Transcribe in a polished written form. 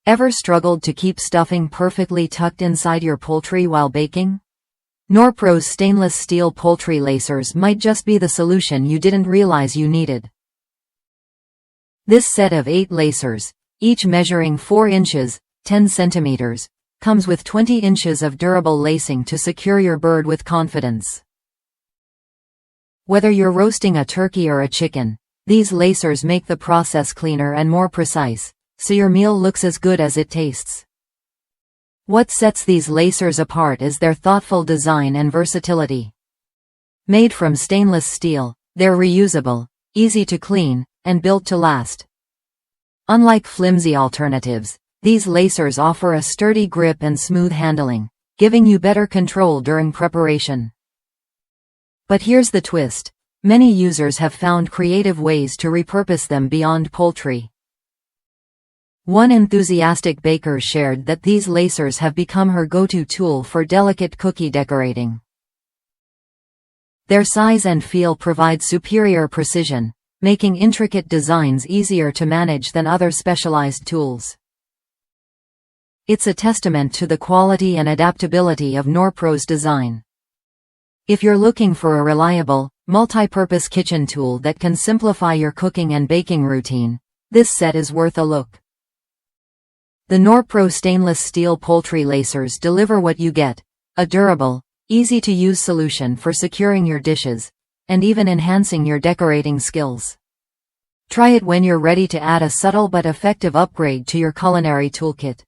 Ever struggled to keep stuffing perfectly tucked inside your poultry while baking? Norpro's stainless steel poultry lacers might just be the solution you didn't realize you needed. This set of 8 lacers, each measuring 4 inches, 10 centimeters, comes with 20 inches of durable lacing to secure your bird with confidence. Whether you're roasting a turkey or a chicken, these lacers make the process cleaner and more precise, so your meal looks as good as it tastes. What sets these lacers apart is their thoughtful design and versatility. Made from stainless steel, they're reusable, easy to clean, and built to last. Unlike flimsy alternatives, these lacers offer a sturdy grip and smooth handling, giving you better control during preparation. But here's the twist. Many users have found creative ways to repurpose them beyond poultry. One enthusiastic baker shared that these lacers have become her go-to tool for delicate cookie decorating. Their size and feel provide superior precision, making intricate designs easier to manage than other specialized tools. It's a testament to the quality and adaptability of Norpro's design. If you're looking for a reliable, multi-purpose kitchen tool that can simplify your cooking and baking routine, this set is worth a look. The Norpro stainless steel poultry lacers deliver what you get: a durable, easy-to-use solution for securing your dishes, and even enhancing your decorating skills. Try it when you're ready to add a subtle but effective upgrade to your culinary toolkit.